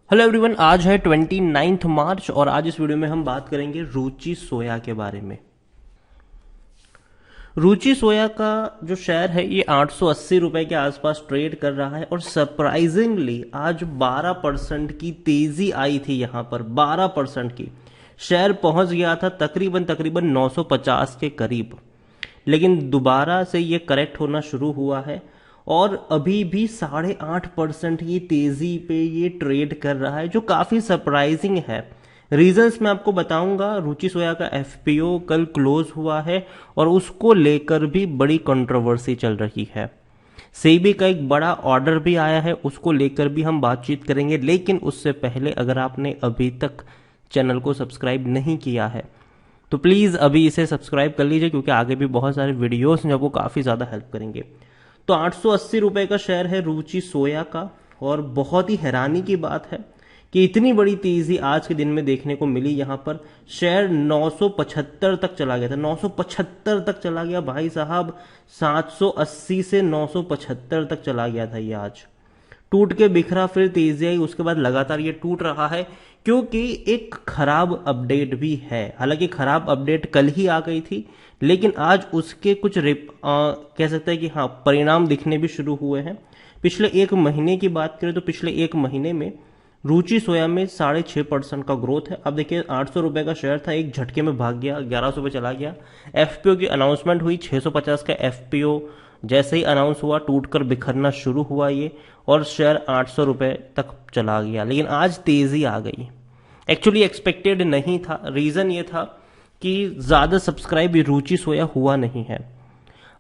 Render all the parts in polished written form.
Hello everyone, आज है 29 मार्च और आज इस वीडियो में हम बात करेंगे रुचि सोया के बारे में। रुचि सोया का जो शेयर है ये 880 रुपए के आसपास ट्रेड कर रहा है और सरप्राइजिंगली आज 12% की तेजी आई थी। यहां पर 12% की शेयर पहुंच गया था तकरीबन 950 के करीब, लेकिन दोबारा से ये करेक्ट होना शुरू हुआ है और अभी भी 8.5% की तेजी पे ये ट्रेड कर रहा है, जो काफी सरप्राइजिंग है। रीजंस मैं आपको बताऊंगा। रुचि सोया का एफपीओ कल क्लोज हुआ है और उसको लेकर भी बड़ी कंट्रोवर्सी चल रही है। सेबी का एक बड़ा ऑर्डर भी आया है, उसको लेकर भी हम बातचीत करेंगे, लेकिन उससे पहले अगर आपने अभी तक चैनल को सब्सक्राइब नहीं किया है तो प्लीज अभी इसे सब्सक्राइब कर लीजिए, क्योंकि आगे भी बहुत सारे वीडियोस जो आपको काफी ज्यादा हेल्प करेंगे। तो 880 रुपए का शेयर है रुचि सोया का और बहुत ही हैरानी की बात है कि इतनी बड़ी तेजी आज के दिन में देखने को मिली। यहां पर शेयर 975 तक चला गया था, 975 तक चला गया भाई साहब। 780 से 975 तक चला गया था ये। आज टूट के बिखरा, फिर तेजी आई, उसके बाद लगातार ये टूट रहा है क्योंकि एक खराब अपडेट भी है। हालांकि खराब अपडेट कल ही आ गई थी, लेकिन आज उसके कुछ कह सकते हैं कि हाँ, परिणाम दिखने भी शुरू हुए हैं। पिछले एक महीने की बात करें तो पिछले एक महीने में रुचि सोया में 6.5% का ग्रोथ है। अब देखिए, 800 रुपए का शेयर था, एक झटके में भाग गया, 1100 पे चला गया। एफपीओ की अनाउंसमेंट हुई, 650 का एफपीओ जैसे ही अनाउंस हुआ टूटकर बिखरना शुरू हुआ ये, और शेयर 800 रुपए तक चला गया। लेकिन आज तेजी आ गई। एक्चुअली एक्सपेक्टेड नहीं था। रीजन ये था कि ज्यादा सब्सक्राइब रुचि सोया हुआ नहीं है।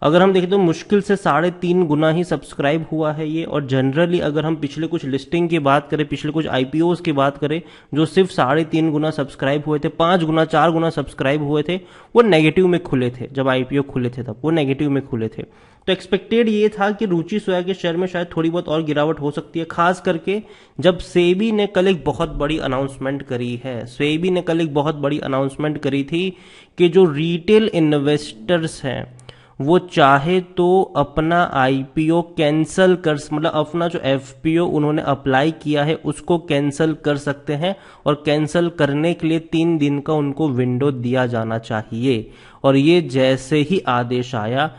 अगर हम देखें तो मुश्किल से 3.5 गुना ही सब्सक्राइब हुआ है ये। और जनरली अगर हम पिछले कुछ लिस्टिंग की बात करें, पिछले कुछ आईपीओ की बात करें जो सिर्फ 3.5 गुना सब्सक्राइब हुए थे, 5 गुना 4 गुना सब्सक्राइब हुए थे, वो नेगेटिव में खुले थे। जब आईपीओ खुले थे तब वो नेगेटिव में खुले थे। तो एक्सपेक्टेड ये था कि रुचि सोया के शेयर में शायद थोड़ी बहुत और गिरावट हो सकती है, खास करके जब सेबी ने कल एक बहुत बड़ी अनाउंसमेंट करी है। सेबी ने कल एक बहुत बड़ी अनाउंसमेंट करी थी कि जो रिटेल इन्वेस्टर्स हैं वो चाहे तो अपना आईपीओ कैंसल कर, मतलब अपना जो एफपीओ उन्होंने अप्लाई किया है उसको कैंसल कर सकते हैं, और कैंसल करने के लिए 3 दिन का उनको विंडो दिया जाना चाहिए। और ये जैसे ही आदेश आया,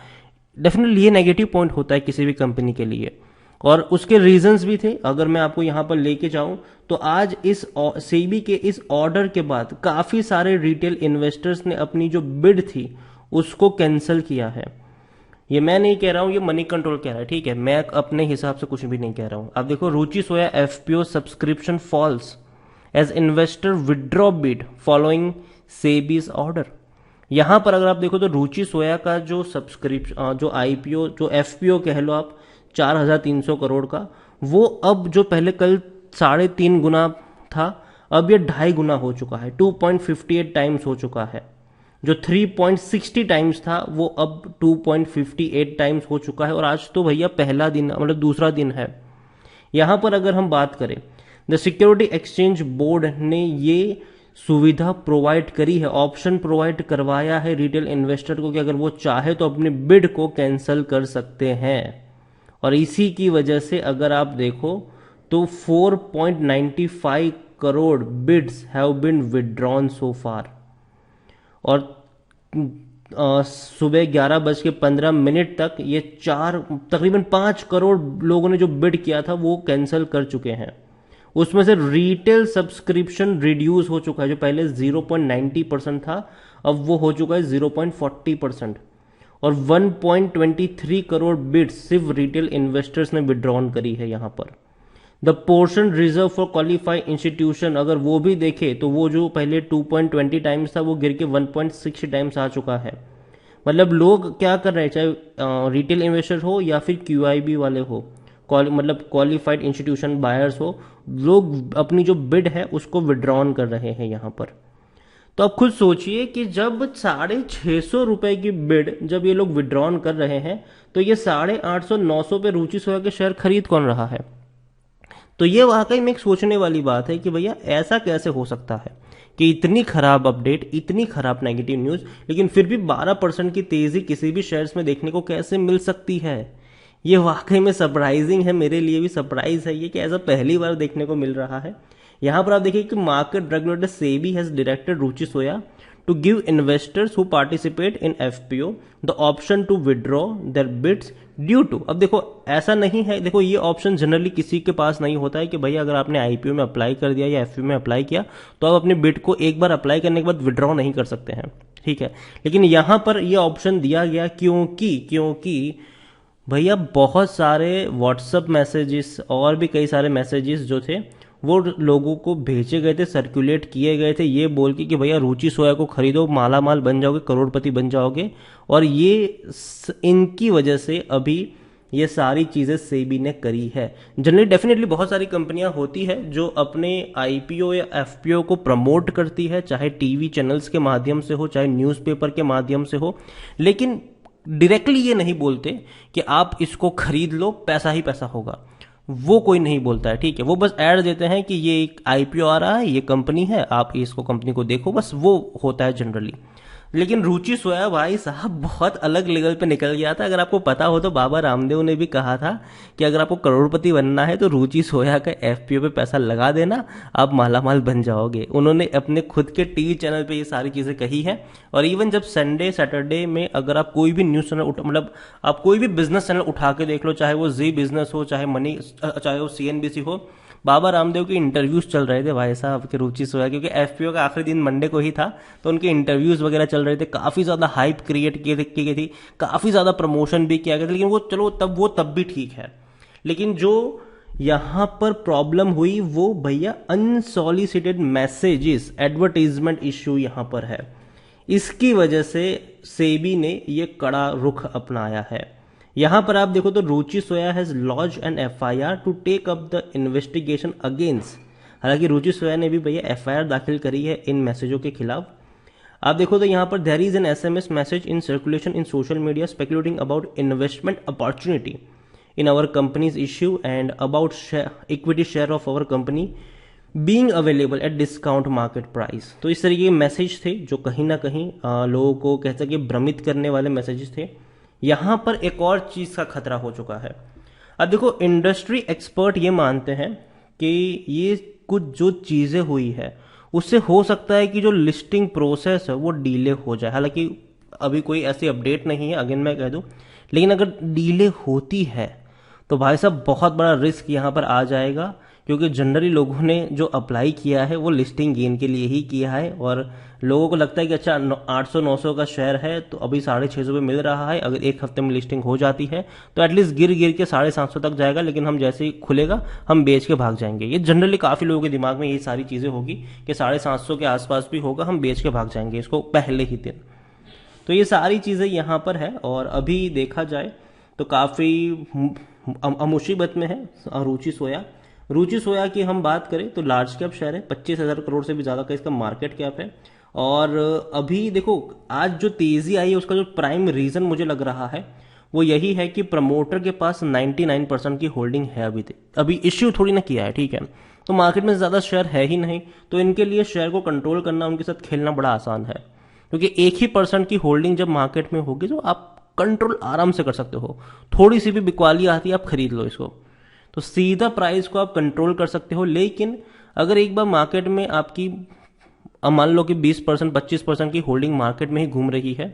डेफिनेटली ये नेगेटिव पॉइंट होता है किसी भी कंपनी के लिए, और उसके रीजंस भी थे। अगर मैं आपको यहां पर लेके जाऊं तो आज इस सेबी के इस ऑर्डर के बाद काफी सारे रिटेल इन्वेस्टर्स ने अपनी जो बिड थी उसको कैंसिल किया है। ये मैं नहीं कह रहा हूं, ये मनी कंट्रोल कह रहा है, ठीक है। मैं अपने हिसाब से कुछ भी नहीं कह रहा हूं। अब देखो, Ruchi Soya FPO subscription falls as investor withdraw bid following SEBI's order. यहां पर अगर आप देखो तो रुचि सोया का जो सब्सक्रिप्शन, जो आईपीओ, जो एफपीओ कह लो आप, 4,300 करोड़ का, वो अब जो पहले कल 3.5 गुना था, अब ये 2.5 गुना हो चुका है, 2.58 टाइम्स हो चुका है। जो 3.60 टाइम्स था वो अब 2.58 टाइम्स हो चुका है। और आज तो भैया पहला दिन, मतलब दूसरा दिन है। यहां पर अगर हम बात करें, द सिक्योरिटी एक्सचेंज बोर्ड ने ये सुविधा प्रोवाइड करी है, ऑप्शन प्रोवाइड करवाया है रिटेल इन्वेस्टर को कि अगर वो चाहे तो अपने बिड को कैंसिल कर सकते हैं। और इसी की वजह से अगर आप देखो तो 4.95 crore bids have been withdrawn so far. और सुबह 11:15 तक ये तकरीबन 5 करोड़ लोगों ने जो बिड किया था वो कैंसिल कर चुके हैं। उसमें से रिटेल सब्सक्रिप्शन रिड्यूस हो चुका है, जो पहले 0.90% था अब वो हो चुका है 0.40%। और 1.23 करोड़ बिड्स सिर्फ रिटेल इन्वेस्टर्स ने विड्रॉन करी है यहां पर। The portion reserve for qualified institution अगर वो भी देखे तो वो जो पहले 2.20 टाइम्स था वो गिर के 1.60 टाइम्स आ चुका है। मतलब लोग क्या कर रहे हैं, चाहे रिटेल इन्वेस्टर हो या फिर क्यूआईबी वाले हो, मतलब क्वालिफाइड इंस्टीट्यूशन बायर्स हो, लोग अपनी जो बिड है उसको विड्रॉन कर रहे हैं यहां पर। तो आप खुद सोचिए कि जब 650 रुपए की बिड जब ये लोग विड्रॉन कर रहे हैं तो ये 850, 900 पे रुचि सोया के शेयर खरीद कौन रहा है। तो ये वाकई में एक सोचने वाली बात है कि भैया ऐसा कैसे हो सकता है कि इतनी खराब अपडेट, इतनी खराब नेगेटिव न्यूज, लेकिन फिर भी 12% की तेजी किसी भी शेयर्स में देखने को कैसे मिल सकती है। ये वाकई में सरप्राइजिंग है, मेरे लिए भी सरप्राइज है ये कि ऐसा पहली बार देखने को मिल रहा है। यहां पर आप देखिए कि market regulator SEBI has directed Ruchi soya to give investors who participate in FPO the option to withdraw their bids due to। अब देखो ऐसा नहीं है, देखो ये ऑप्शन जनरली किसी के पास नहीं होता है कि भैया अगर आपने आईपीओ में अप्लाई कर दिया या एफपीओ में अप्लाई किया तो आप अपने बिड को एक बार अप्लाई करने के बाद विड्रॉ नहीं कर सकते हैं, ठीक है। लेकिन यहां पर ये ऑप्शन दिया गया क्योंकि भैया बहुत सारे व्हाट्सएप मैसेजेस और भी कई सारे मैसेजेस जो थे वो लोगों को भेजे गए थे, सर्कुलेट किए गए थे ये बोल के कि भैया रुचि सोया को खरीदो, माला माल बन जाओगे, करोड़पति बन जाओगे। और ये इनकी वजह से अभी ये सारी चीजें सेबी ने करी है। जनरली डेफिनेटली बहुत सारी कंपनियां होती है जो अपने आईपीओ या एफपीओ को प्रमोट करती है, चाहे टीवी चैनल्स के माध्यम से हो, चाहे न्यूज़पेपर के माध्यम से हो, लेकिन डायरेक्टली ये नहीं बोलते कि आप इसको खरीद लो, पैसा ही पैसा होगा, वो कोई नहीं बोलता है, ठीक है। वो बस ऐड देते हैं कि ये एक आईपीओ आ रहा है, ये कंपनी है, आप इसको कंपनी को देखो, बस वो होता है जनरली। लेकिन रुचि सोया भाई साहब बहुत अलग लेवल पे निकल गया था। अगर आपको पता हो तो बाबा रामदेव ने भी कहा था कि अगर आपको करोड़पति बनना है तो रुचि सोया का एफपीओ पे पैसा लगा देना, आप मालामाल बन जाओगे। उन्होंने अपने खुद के टीवी चैनल पे ये सारी चीजें कही है। और इवन जब संडे सैटरडे में अगर आप कोई भी न्यूज चैनल मतलब आप कोई भी बिजनेस चैनल उठा के देख लो, चाहे वो जी बिजनेस हो, चाहे वो सीएनबीसी हो, बाबा रामदेव के इंटरव्यूज चल रहे थे भाई साहब के रुचि सोया, क्योंकि एफपीओ का आखिरी दिन मंडे को ही था, तो उनके इंटरव्यूज वगैरह चल रहे थे, काफी ज्यादा हाइप क्रिएट की गई थी, काफी ज्यादा प्रमोशन भी किया गया था। लेकिन वो चलो तब भी ठीक है। लेकिन जो यहां पर प्रॉब्लम हुई वो भैया अनसॉलिसिटेड मैसेजेस, एडवर्टाइजमेंट इश्यू यहां पर है। इसकी वजह से सेबी ने ये कड़ा रुख अपनाया है। यहां पर आप देखो तो Ruchi Soya has launched an FIR to take up the investigation against. हालांकि रुचि सोया ने भी भैया एफआईआर दाखिल करी है इन मैसेजों के खिलाफ। आप देखो तो यहां पर there is an SMS message in circulation in social media speculating about investment opportunity in our companies issue and about equity share of our company being available at discount market price. तो इस तरीके के message थे जो कहीं ना कहीं लोगों को कह सके भ्रमित करने वाले मैसेजेस थे। यहां पर एक और चीज का खतरा हो चुका है। अब देखो इंडस्ट्री एक्सपर्ट ये मानते हैं कि ये कुछ जो चीजें हुई है उससे हो सकता है कि जो लिस्टिंग प्रोसेस है वो डिले हो जाए। हालांकि अभी कोई ऐसी अपडेट नहीं है, अगेन मैं कह दूं, लेकिन अगर डिले होती है तो भाई साहब बहुत बड़ा रिस्क यहां पर आ जाएगा, क्योंकि जनरली लोगों ने जो अप्लाई किया है वो लिस्टिंग गेन के लिए ही किया है। और लोगों को लगता है कि अच्छा 800-900 का शेयर है तो अभी 650 पे मिल रहा है, अगर एक हफ्ते में लिस्टिंग हो जाती है तो एटलीस्ट गिर के 750 तक जाएगा, लेकिन हम जैसे ही खुलेगा हम बेच के भाग जाएंगे। ये जनरली काफी लोगों के दिमाग में ये सारी चीजें होगी कि 750 के आसपास भी होगा, हम बेच के भाग जाएंगे इसको पहले ही दिन। तो ये सारी चीजें यहाँ पर है। और अभी देखा जाए तो काफी मुसीबत में है रुचि सोया की हम बात करें तो लार्ज कैप शेयर है, 25,000 करोड़ से भी ज्यादा का इसका मार्केट कैप है। और अभी देखो आज जो तेजी आई है उसका जो प्राइम रीजन मुझे लग रहा है वो यही है कि प्रमोटर के पास 99% की होल्डिंग है अभी इश्यू थोड़ी ना किया है, ठीक है। तो मार्केट में ज्यादा शेयर है ही नहीं, तो इनके लिए शेयर को कंट्रोल करना, उनके साथ खेलना बड़ा आसान है, क्योंकि 1% की होल्डिंग जब मार्केट में होगी तो आप कंट्रोल आराम से कर सकते हो। थोड़ी सी भी बिकवाली आती है आप खरीद लो इसको, तो सीधा प्राइस को आप कंट्रोल कर सकते हो। लेकिन अगर एक बार मार्केट में आपकी मान लो कि 20% 25% की होल्डिंग मार्केट में ही घूम रही है,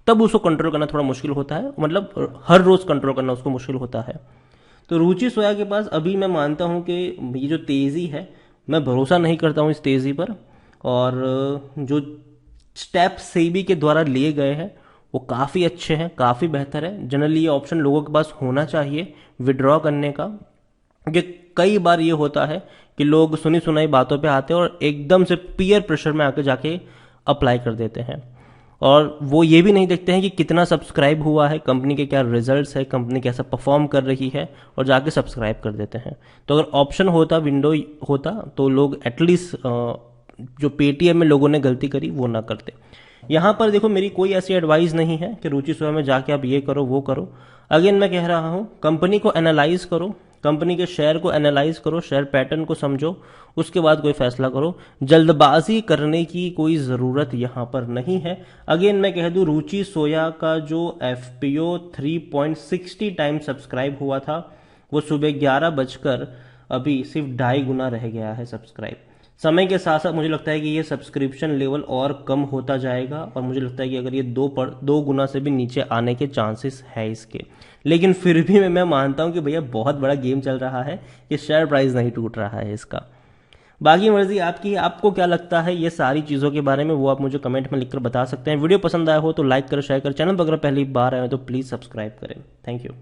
तब उसको कंट्रोल करना थोड़ा मुश्किल होता है, मतलब हर रोज कंट्रोल करना उसको मुश्किल होता है। तो रुचि सोया के पास अभी मैं मानता हूं कि ये जो तेजी है, मैं भरोसा नहीं करता हूं इस तेजी पर। और जो स्टेप सेबी के द्वारा लिए गए हैं वो काफी अच्छे हैं, काफी बेहतर है। जनरली ये ऑप्शन लोगों के पास होना चाहिए विड्रॉ करने का, क्योंकि कई बार ये होता है कि लोग सुनी सुनाई बातों पे आते हैं और एकदम से पीयर प्रेशर में आके जाके अप्लाई कर देते हैं, और वो ये भी नहीं देखते हैं कि कितना सब्सक्राइब हुआ है, कंपनी के क्या रिजल्ट्स है, कंपनी कैसा परफॉर्म कर रही है, और जाके सब्सक्राइब कर देते हैं। तो अगर ऑप्शन होता, विंडो होता, तो लोग एटलीस्ट जो पेटीएम में लोगों ने गलती करी वो ना करते। यहां पर देखो मेरी कोई ऐसी एडवाइस नहीं है कि रुचि सोया में जाके आप ये करो वो करो। अगेन मैं कह रहा हूं कंपनी को एनालाइज करो, कंपनी के शेयर को एनालाइज करो, शेयर पैटर्न को समझो, उसके बाद कोई फैसला करो। जल्दबाजी करने की कोई जरूरत यहां पर नहीं है। अगेन मैं कह दूं रुचि सोया का जो एफपीओ 3.60 टाइम सब्सक्राइब हुआ था वो सुबह 11 बजकर अभी सिर्फ 2.5 गुना रह गया है सब्सक्राइब। समय के साथ साथ मुझे लगता है कि ये सब्सक्रिप्शन लेवल और कम होता जाएगा, और मुझे लगता है कि अगर ये दो गुना से भी नीचे आने के चांसेस है इसके। लेकिन फिर भी मैं मानता हूँ कि भैया बहुत बड़ा गेम चल रहा है, ये शेयर प्राइस नहीं टूट रहा है इसका। बाकी मर्जी आपकी है, आपको क्या लगता है ये सारी चीज़ों के बारे में, वो आप मुझे कमेंट में लिखकर बता सकते हैं। वीडियो पसंद आया हो तो लाइक करें, शेयर करें, चैनल पर अगर पहली बार आए हो तो प्लीज़ सब्सक्राइब करें। Thank you.